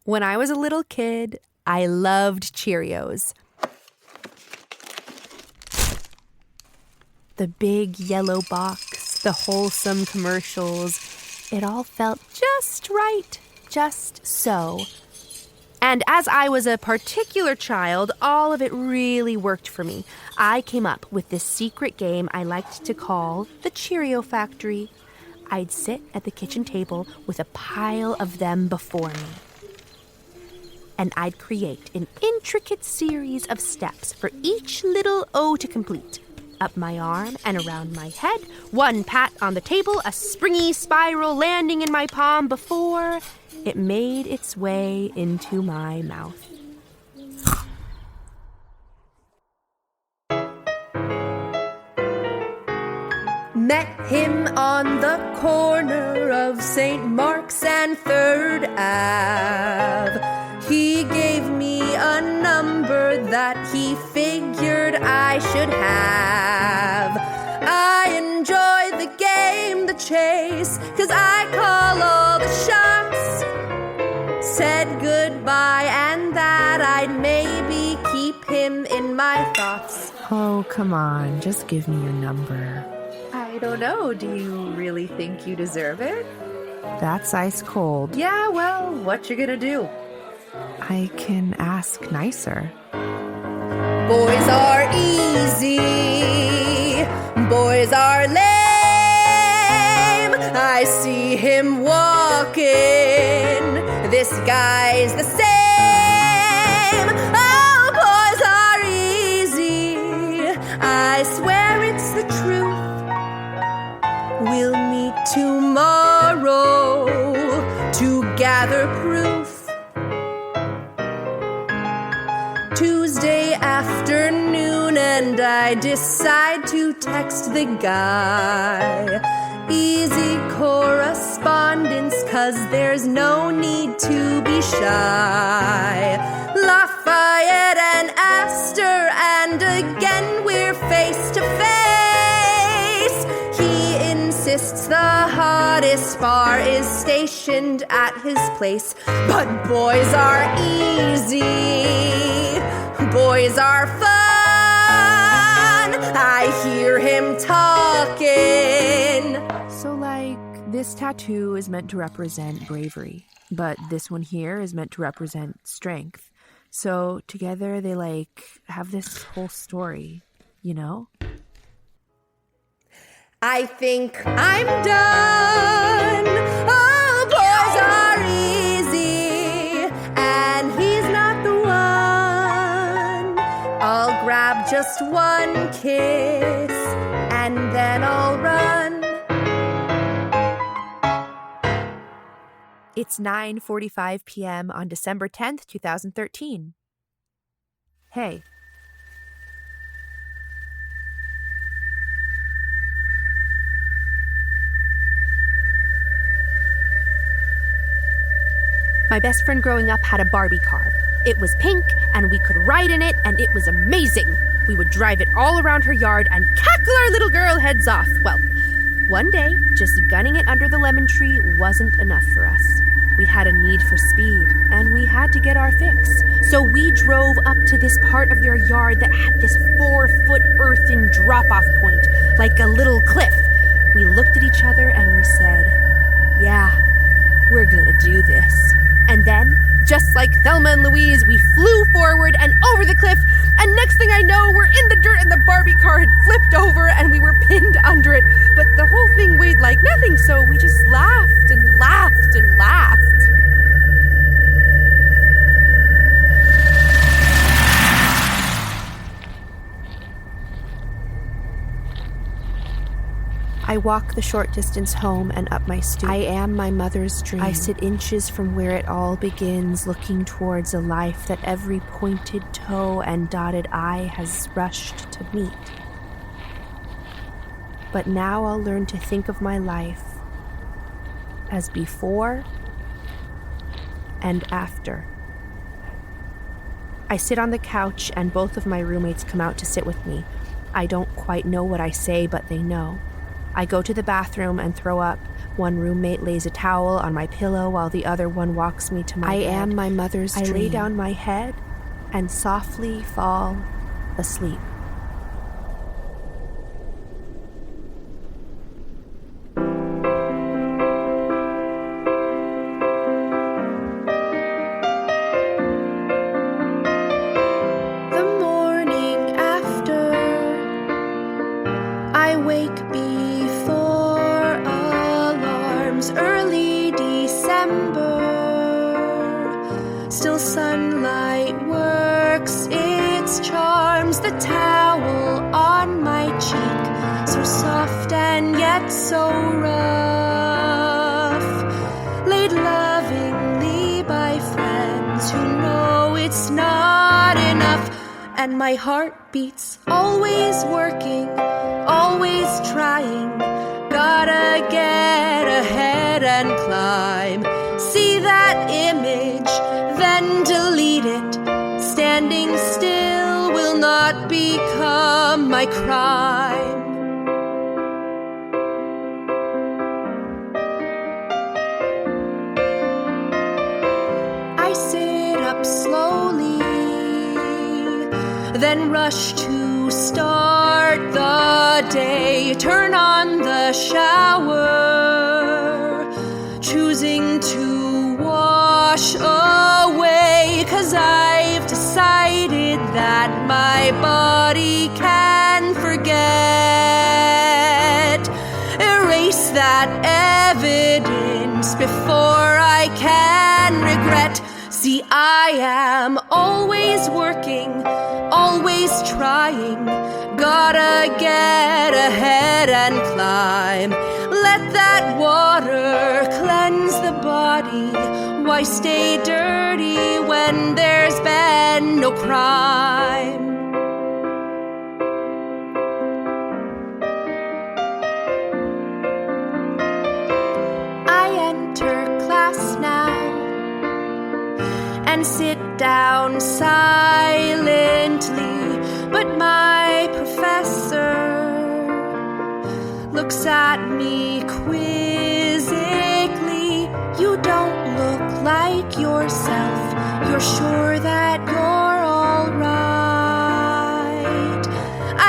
When I was a little kid, I loved Cheerios. The big yellow box, the wholesome commercials, it all felt just right, just so. And as I was a particular child, all of it really worked for me. I came up with this secret game I liked to call the Cheerio Factory. I'd sit at the kitchen table with a pile of them before me. And I'd create an intricate series of steps for each little O to complete. Up my arm and around my head, one pat on the table, a springy spiral landing in my palm before it made its way into my mouth. Met him on the corner of St. Mark's and 3rd Ave. He gave me a number that he figured I should have. I enjoy the game, the chase, 'cause I call all the shots. Said goodbye and that I'd maybe keep him in my thoughts. Oh, come on, just give me your number. I don't know. Do you really think you deserve it? That's ice cold. Yeah, well, what you gonna do? I can ask nicer. Boys are easy. Boys are lame. I see him walking. This guy's the same. Oh, boys are easy. I swear it's the truth. We'll meet tomorrow to gather proof. Tuesday afternoon and I decide to text the guy. Easy correspondence 'cause there's no need to be shy. Lafayette and Astor and again we're face to face. He insists the hottest bar is stationed at his place. But boys are easy. Boys are fun. I hear him talking. So, this tattoo is meant to represent bravery, but this one here is meant to represent strength. So, together they, have this whole story, you know? I think I'm done. All boys are easy, and he's not the one. I'll grab just one kiss, and then I'll run. It's 9:45 p.m. on December 10th, 2013. Hey. My best friend growing up had a Barbie car. It was pink, and we could ride in it, and it was amazing. We would drive it all around her yard and cackle our little girl heads off. Well, one day, just gunning it under the lemon tree wasn't enough for us. We had a need for speed, and we had to get our fix. So we drove up to this part of their yard that had this 4-foot earthen drop-off point, like a little cliff. We looked at each other and we said, yeah, we're gonna do this. And then, just like Thelma and Louise, we flew forward and over the cliff, and next thing I know, we're in the dirt and the Barbie car had flipped over and we were pinned under it. But the whole thing weighed like nothing, so we just laughed and laughed and laughed. I walk the short distance home and up my stoop. I am my mother's dream. I sit inches from where it all begins, looking towards a life that every pointed toe and dotted I has rushed to meet. But now I'll learn to think of my life as before and after. I sit on the couch and both of my roommates come out to sit with me. I don't quite know what I say, but they know. I go to the bathroom and throw up, One roommate lays a towel on my pillow while the other one walks me to my bed. I am my mother's dream. I lay down my head and softly fall asleep. Early December, still sunlight works its charms. The towel on my cheek, so soft and yet so rough, laid lovingly by friends who know it's not enough. And my heart beats, always working, always trying. Gotta get ahead and climb. See that image, then delete it. Standing still will not become my crime. I sit up slowly, then rush to start the day. Turn on the shower, choosing to wash away. 'Cause I've decided that my body can forget. Erase that evidence before I can regret. See, I am always working, always trying. Gotta get ahead and climb. Let that water cleanse the body. Why stay dirty when there's been no crime? I enter class now and sit down silently. But my professor looks at me quizzically. You don't look like yourself. You're sure that you're all right?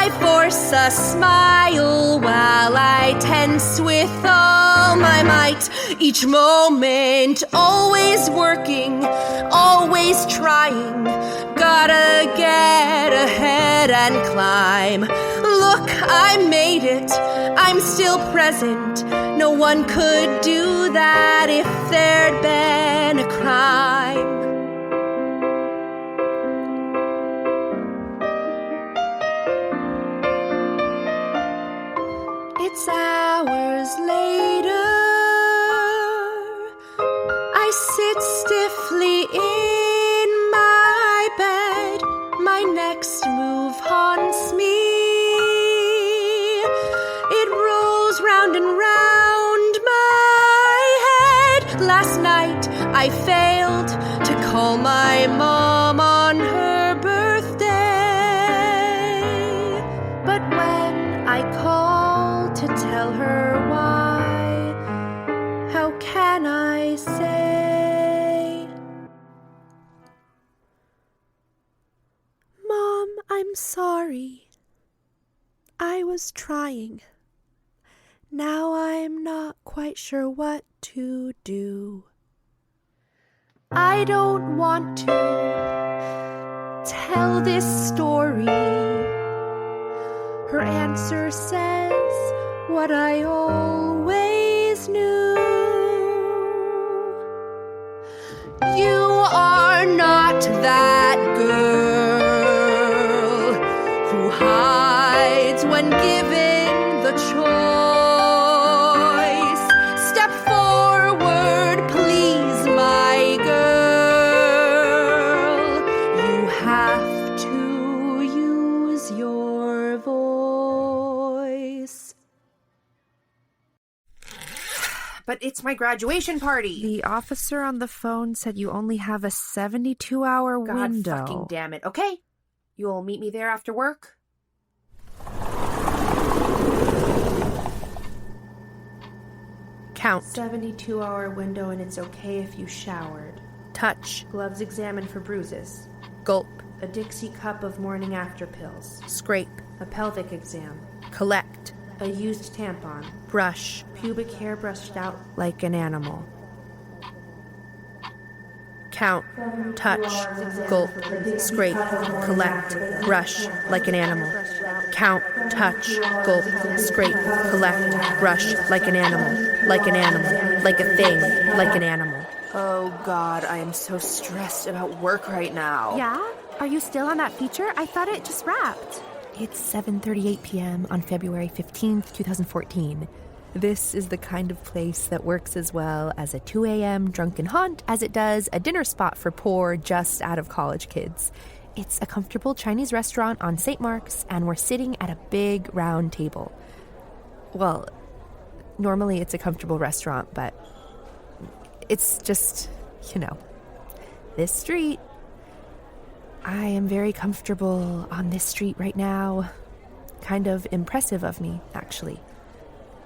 I force a smile while I tense with all my might. Each moment, always working, always trying. Gotta get ahead and climb. Look, I made it. I'm still present. No one could do that if there'd been a crime. It's hours later. I sit stiffly in my bed. My next move haunts me. It rolls round and round my head. Last night I failed to call my mom on her birthday. But when I call to tell her why, how can I say, Mom, I'm sorry. I was trying. Now I'm not quite sure what to do. I don't want to tell this story. Her answer says what I always knew. You are not that girl who hides when given the choice. Step forward, please, my girl. You have to use your voice. But it's my graduation party. The officer on the phone said you only have a 72-hour window. God fucking damn it. Okay, you'll meet me there after work? Count. 72-hour window and it's okay if you showered. Touch. Gloves examined for bruises. Gulp. A Dixie cup of morning after pills. Scrape. A pelvic exam. Collect. A used tampon. Brush. Pubic hair brushed out. Like an animal. Count. Touch. Gulp. Scrape. Collect. Brush. Like an animal. Count. Touch. Gulp. Scrape. Collect. Brush. Like an animal. Like an animal. Like a thing. Like an animal. Oh God, I am so stressed about work right now. Yeah? Are you still on that feature? I thought it just wrapped. It's 7:38 p.m. on February 15th, 2014. This is the kind of place that works as well as a 2 a.m. drunken haunt as it does a dinner spot for poor, just out of college kids. It's a comfortable Chinese restaurant on St. Mark's, and we're sitting at a big round table. Well, normally it's a comfortable restaurant, but it's just, this street. I am very comfortable on this street right now. Kind of impressive of me, actually.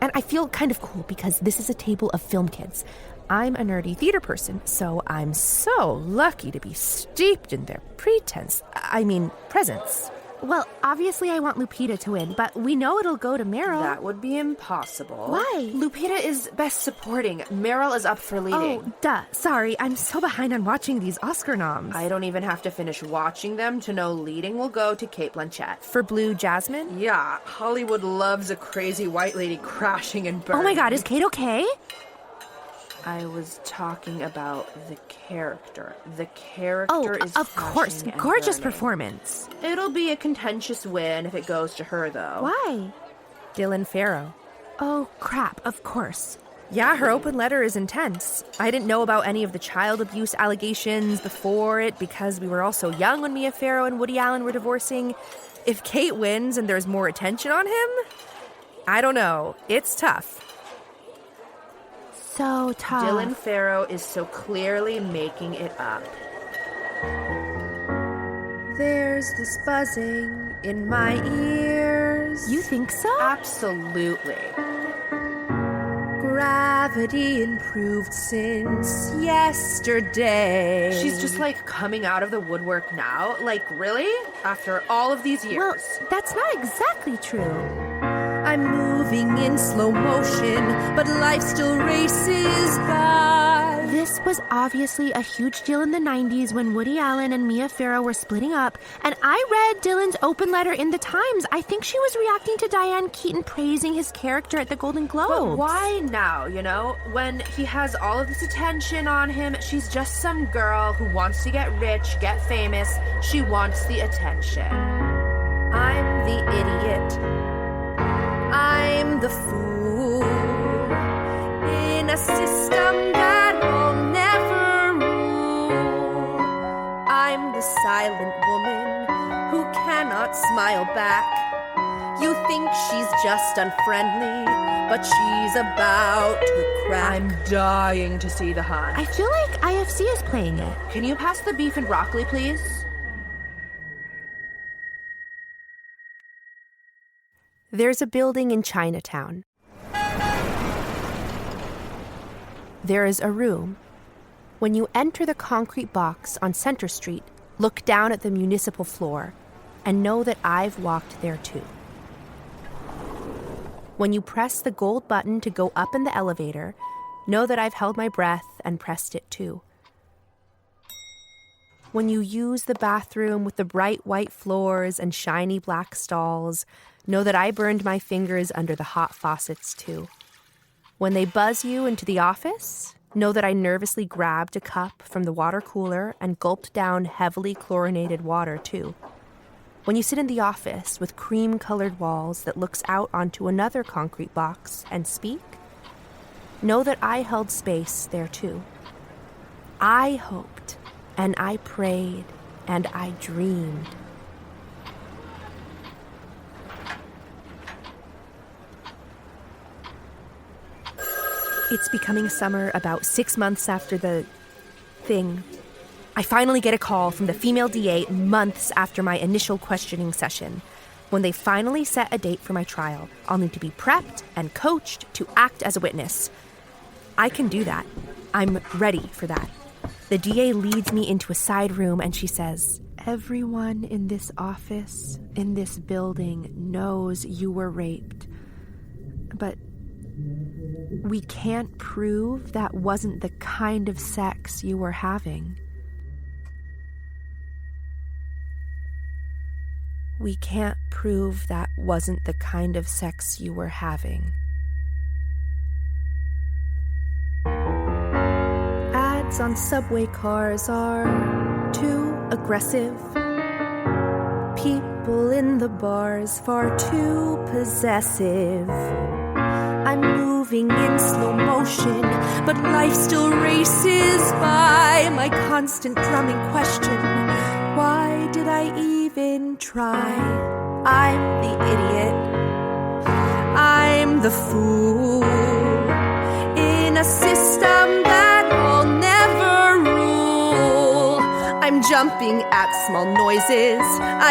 And I feel kind of cool because this is a table of film kids. I'm a nerdy theater person, so I'm so lucky to be steeped in their presence. Well, obviously I want Lupita to win, but we know it'll go to Meryl. That would be impossible. Why? Lupita is best supporting. Meryl is up for leading. Oh, duh. Sorry, I'm so behind on watching these Oscar noms. I don't even have to finish watching them to know leading will go to Cate Blanchett. For Blue Jasmine? Yeah, Hollywood loves a crazy white lady crashing and burning. Oh my God, is Kate okay? I was talking about the character. The character is of course. crashing and Gorgeous burning. performance. It'll be a contentious win if it goes to her, though. Why? Dylan Farrow. Oh, crap, of course. Yeah, her open letter is intense. I didn't know about any of the child abuse allegations before it because we were all so young when Mia Farrow and Woody Allen were divorcing. If Kate wins and there's more attention on him, I don't know. It's tough. So tough. Dylan Farrow is so clearly making it up. There's this buzzing in my ears. You think so? Absolutely. Gravity improved since yesterday. She's just like coming out of the woodwork now. Like, really? After all of these years? Well, that's not exactly true. I'm moving in slow motion, but life still races by. This was obviously a huge deal in the 90s when Woody Allen and Mia Farrow were splitting up, and I read Dylan's open letter in the Times. I think she was reacting to Diane Keaton praising his character at the Golden Globes. But why now, when he has all of this attention on him? She's just some girl who wants to get rich, get famous. She wants the attention. I'm the idiot. I'm the fool in a system that will never rule. I'm the silent woman who cannot smile back. You think she's just unfriendly, but she's about to crack. I'm dying to see the hunt. I feel like IFC is playing it. Can you pass the beef and broccoli, please? There's a building in Chinatown. There is a room. When you enter the concrete box on Center Street, look down at the municipal floor and know that I've walked there too. When you press the gold button to go up in the elevator, know that I've held my breath and pressed it too. When you use the bathroom with the bright white floors and shiny black stalls, know that I burned my fingers under the hot faucets too. When they buzz you into the office, know that I nervously grabbed a cup from the water cooler and gulped down heavily chlorinated water too. When you sit in the office with cream-colored walls that looks out onto another concrete box and speak, know that I held space there too. I hoped, and I prayed, and I dreamed. It's becoming summer about 6 months after the thing. I finally get a call from the female DA months after my initial questioning session. When they finally set a date for my trial, I'll need to be prepped and coached to act as a witness. I can do that. I'm ready for that. The DA leads me into a side room and she says, "Everyone in this office, in this building, knows you were raped. But we can't prove that wasn't the kind of sex you were having. We can't prove that wasn't the kind of sex you were having." Ads on subway cars are too aggressive. People in the bars far too possessive. I'm moving in slow motion, but life still races by. My constant drumming question, why did I even try? I'm the idiot. I'm the fool in a system that will never rule. I'm jumping at small noises.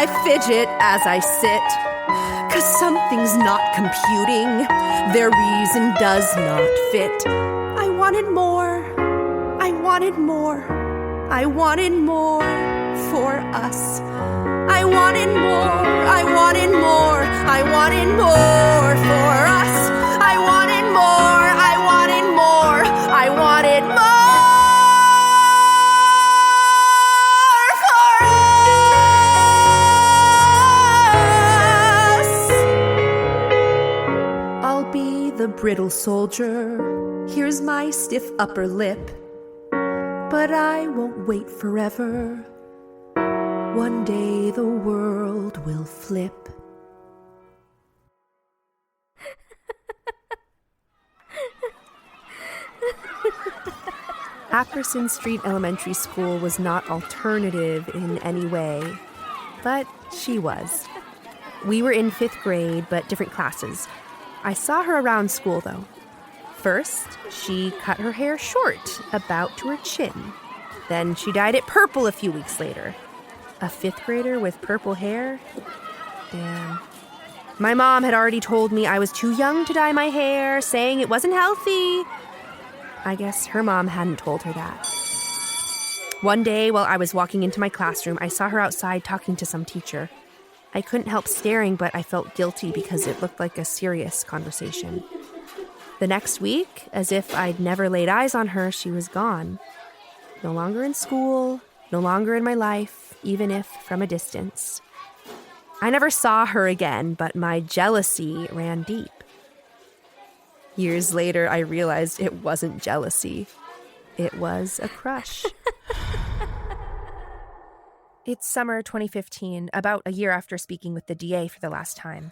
I fidget as I sit. 'Cause something's not computing. Their reason does not fit. I wanted more. I wanted more. I wanted more for us. I wanted more. I wanted more. I wanted more for us. I wanted more. I wanted more. I wanted more for us. I'll be the brittle soldier. Here's my stiff upper lip. But I won't wait forever. One day the world will flip. Ackerson Street Elementary School was not alternative in any way, but she was. We were in 5th grade, but different classes. I saw her around school, though. First, she cut her hair short, about to her chin. Then she dyed it purple a few weeks later. A 5th grader with purple hair? Damn. My mom had already told me I was too young to dye my hair, saying it wasn't healthy. I guess her mom hadn't told her that. One day, while I was walking into my classroom, I saw her outside talking to some teacher. I couldn't help staring, but I felt guilty because it looked like a serious conversation. The next week, as if I'd never laid eyes on her, she was gone. No longer in school, no longer in my life, even if from a distance. I never saw her again, but my jealousy ran deep. Years later, I realized it wasn't jealousy. It was a crush. It's summer 2015, about a year after speaking with the DA for the last time.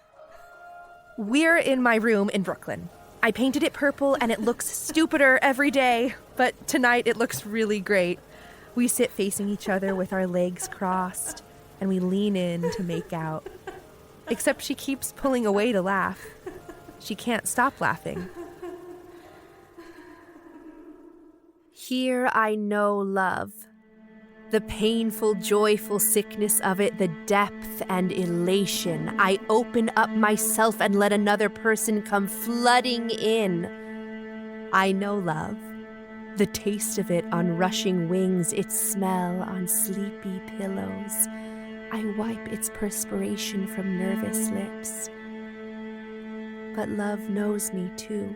We're in my room in Brooklyn. I painted it purple and it looks stupider every day, but tonight it looks really great. We sit facing each other with our legs crossed, and we lean in to make out. Except she keeps pulling away to laugh. She can't stop laughing. Here I know love. The painful, joyful sickness of it, the depth and elation. I open up myself and let another person come flooding in. I know love. The taste of it on rushing wings, its smell on sleepy pillows. I wipe its perspiration from nervous lips. But love knows me too.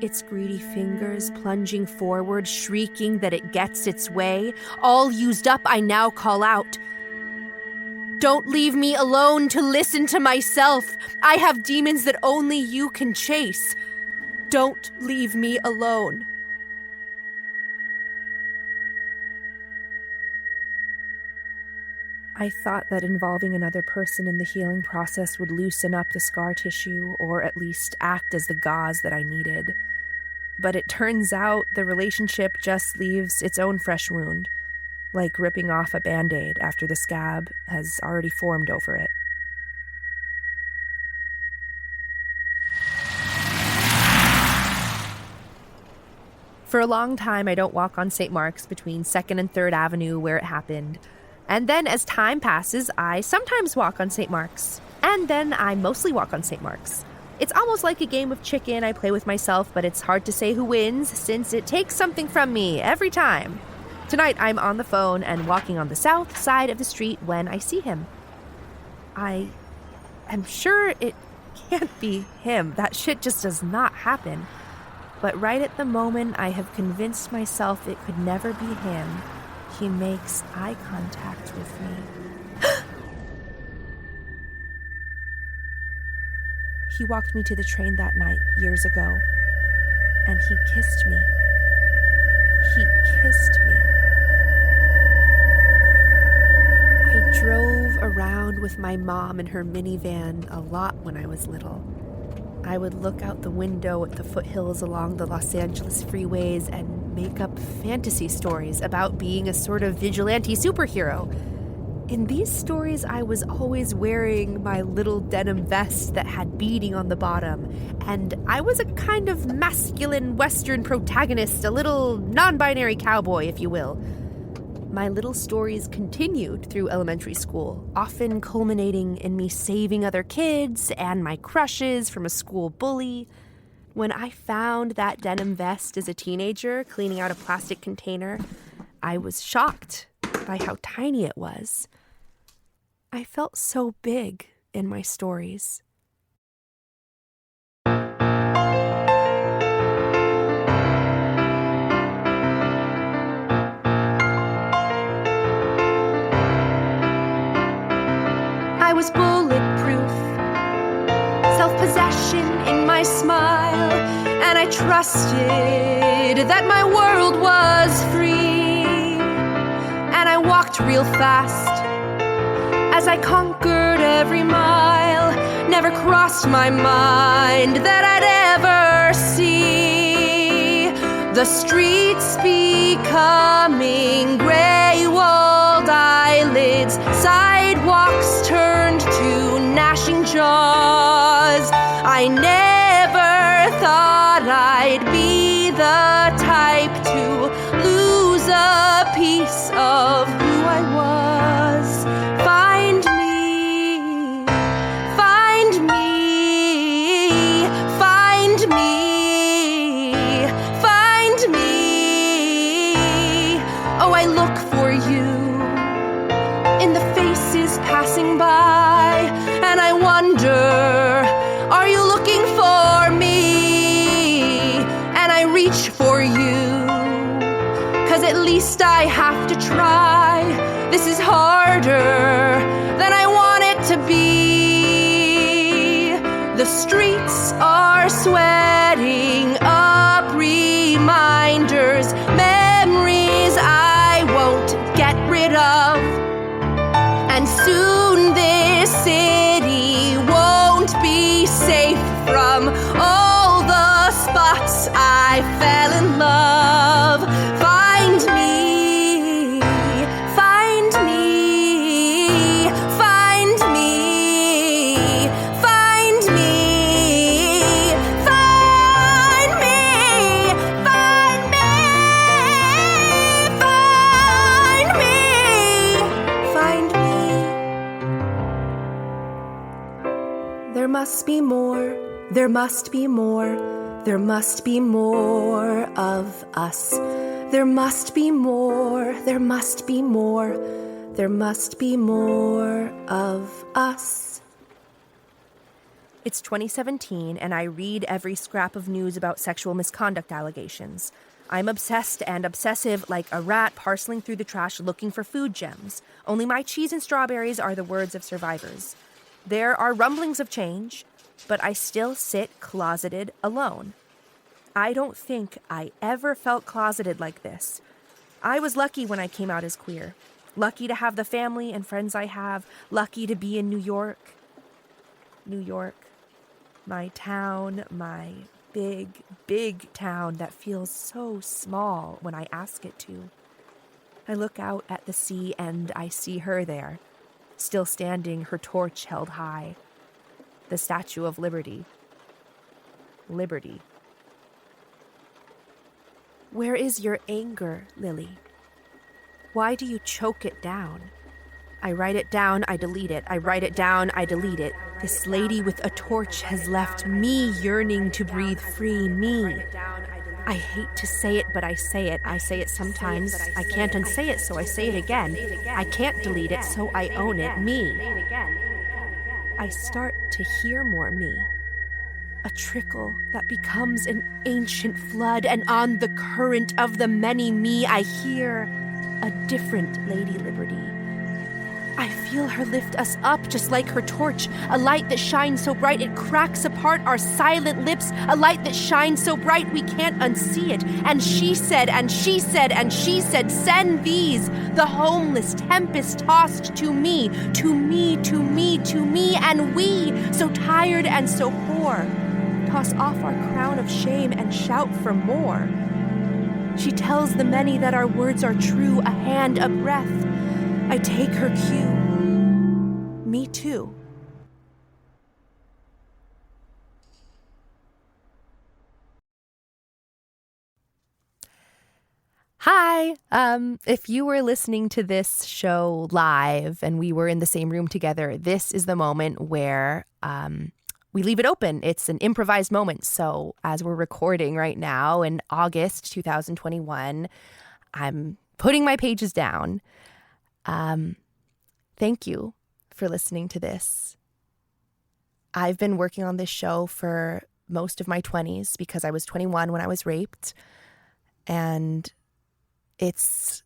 Its greedy fingers plunging forward, shrieking that it gets its way. All used up, I now call out. Don't leave me alone to listen to myself. I have demons that only you can chase. Don't leave me alone. I thought that involving another person in the healing process would loosen up the scar tissue, or at least act as the gauze that I needed. But it turns out the relationship just leaves its own fresh wound, like ripping off a Band-Aid after the scab has already formed over it. For a long time, I don't walk on St. Mark's between 2nd and 3rd Avenue where it happened. And then as time passes, I sometimes walk on St. Mark's. And then I mostly walk on St. Mark's. It's almost like a game of chicken I play with myself, but it's hard to say who wins since it takes something from me every time. Tonight, I'm on the phone and walking on the south side of the street when I see him. I am sure it can't be him. That shit just does not happen. But right at the moment I have convinced myself it could never be him, he makes eye contact with me. He walked me to the train that night years ago, and he kissed me. He kissed me. I drove around with my mom in her minivan a lot when I was little. I would look out the window at the foothills along the Los Angeles freeways and make up fantasy stories about being a sort of vigilante superhero. In these stories, I was always wearing my little denim vest that had beading on the bottom, and I was a kind of masculine Western protagonist, a little non-binary cowboy, if you will. My little stories continued through elementary school, often culminating in me saving other kids and my crushes from a school bully. When I found that denim vest as a teenager cleaning out a plastic container, I was shocked by how tiny it was. I felt so big in my stories. I was bulletproof, self-possession in my smile, and I trusted that my world was free. And I walked real fast as I conquered every mile. Never crossed my mind that I'd ever see the streets becoming gray-walled eyelids, sidewalks turned to gnashing jaws. I never thought I'd be the type to lose a piece of who I was. Find me, find me, find me, find me. Oh, I look for you in the faces passing by, and I wonder, are you looking for me? And I reach for you, 'cause at least I have to try. This is harder than I want it to be. The streets are sweating up reminders, memories I won't get rid of. And soon this city won't be safe from all the spots I fell in love. Find me, find me, find me, find me, find me, find me, find me, find me. There must be more, there must be more, there must be more of us. There must be more, there must be more, there must be more of us. It's 2017, and I read every scrap of news about sexual misconduct allegations. I'm obsessed and obsessive like a rat parceling through the trash looking for food gems. Only my cheese and strawberries are the words of survivors. There are rumblings of change, but I still sit closeted alone. I don't think I ever felt closeted like this. I was lucky when I came out as queer. Lucky to have the family and friends I have. Lucky to be in New York. New York, my town, my big, big town that feels so small when I ask it to. I look out at the sea and I see her there, still standing, her torch held high. The Statue of Liberty. Liberty. Where is your anger, Lily? Why do you choke it down? I write it down, I delete it. I write it down, I delete it. This lady with a torch has left me yearning to breathe free, me. I hate to say it, but I say it. I say it sometimes. I can't unsay it, so I say it again. I can't delete it, so I own it, me. I start to hear more me. A trickle that becomes an ancient flood, and on the current of the many me, I hear a different Lady Liberty. I feel her lift us up just like her torch, a light that shines so bright it cracks apart our silent lips, a light that shines so bright we can't unsee it. And she said, and she said, and she said, send these, the homeless, tempest-tossed to me, to me, to me, to me, and we, so tired and so poor, toss off our crown of shame and shout for more. She tells the many that our words are true, a hand, a breath. I take her cue. Me too. Hi. If you were listening to this show live and we were in the same room together, this is the moment where we leave it open. It's an improvised moment. So as we're recording right now in August 2021, I'm putting my pages down. Thank you for listening to this. I've been working on this show for most of my 20s because I was 21 when I was raped. And it's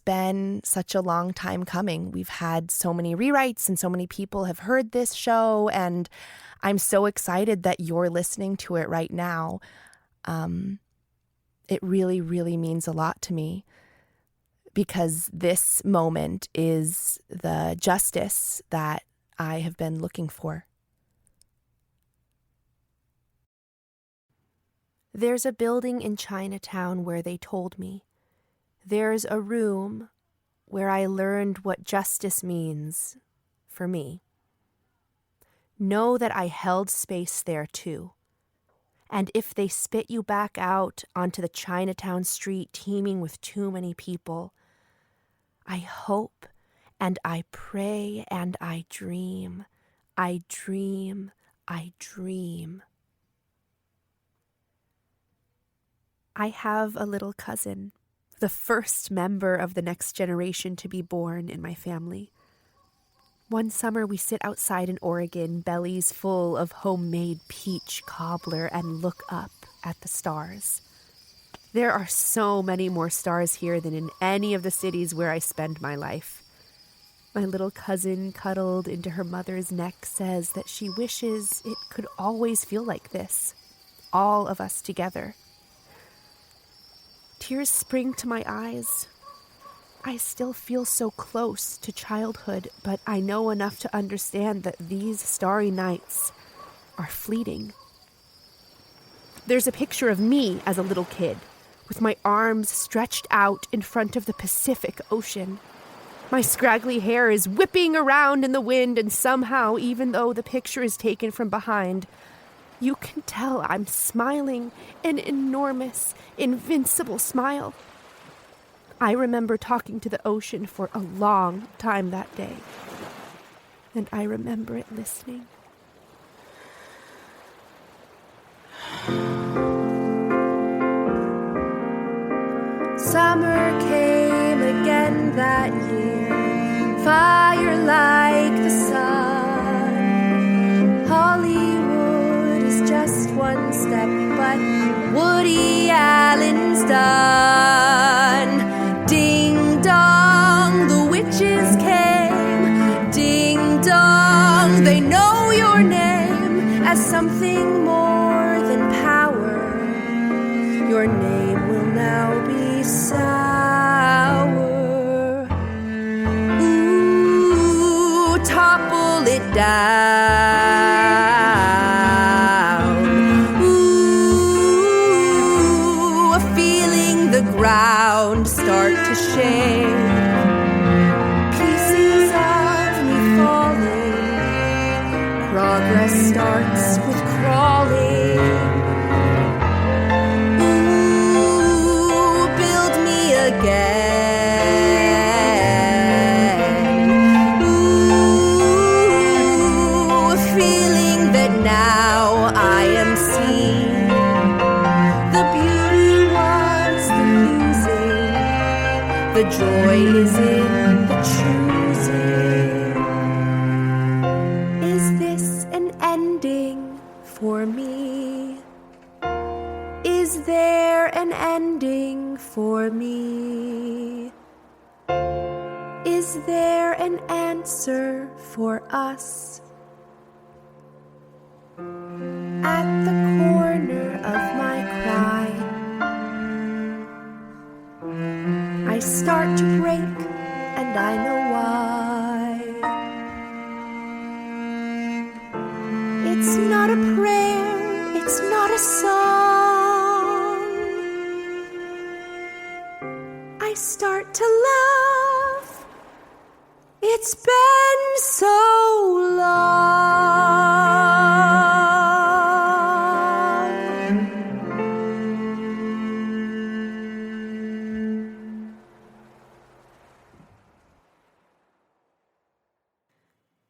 been such a long time coming. We've had so many rewrites and so many people have heard this show. And I'm so excited that you're listening to it right now. It really, really means a lot to me. Because this moment is the justice that I have been looking for. There's a building in Chinatown where they told me. There's a room where I learned what justice means for me. Know that I held space there too. And if they spit you back out onto the Chinatown street teeming with too many people, I hope and I pray and I dream, I dream, I dream. I have a little cousin, the first member of the next generation to be born in my family. One summer we sit outside in Oregon, bellies full of homemade peach cobbler, and look up at the stars. There are so many more stars here than in any of the cities where I spend my life. My little cousin, cuddled into her mother's neck, says that she wishes it could always feel like this, all of us together. Tears spring to my eyes. I still feel so close to childhood, but I know enough to understand that these starry nights are fleeting. There's a picture of me as a little kid, with my arms stretched out in front of the Pacific Ocean. My scraggly hair is whipping around in the wind, and somehow, even though the picture is taken from behind, you can tell I'm smiling an enormous, invincible smile. I remember talking to the ocean for a long time that day, and I remember it listening. Summer came again that year, fire like the sun. Hollywood is just one step, but Woody Allen's done. Ding dong, the witches came. Ding dong, they know your name as something more than power. Your name will now be sour. Ooh, topple it down. Ooh, feeling the ground start to shake. Pieces of me falling. Progress starts with crawling. Again. The joy is in the choosing. Is this an ending for me? Is there an ending for me? Is there an answer for us? At the corner of my cry, I start to break, and I know why. It's not a prayer, it's not a song. I start to laugh. It's been so long.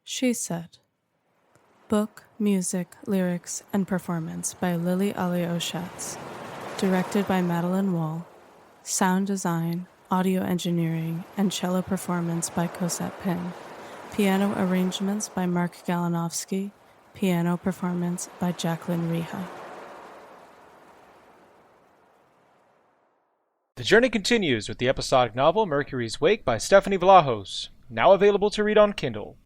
She Said. Book, music, lyrics, and performance by Lily Alioschatz. Directed by Madeline Wall. Sound design, audio engineering, and cello performance by Cosette Pin. Piano arrangements by Mark Galinovsky. Piano performance by Jacqueline Riha. The journey continues with the episodic novel Mercury's Wake by Stephanie Vlahos, now available to read on Kindle.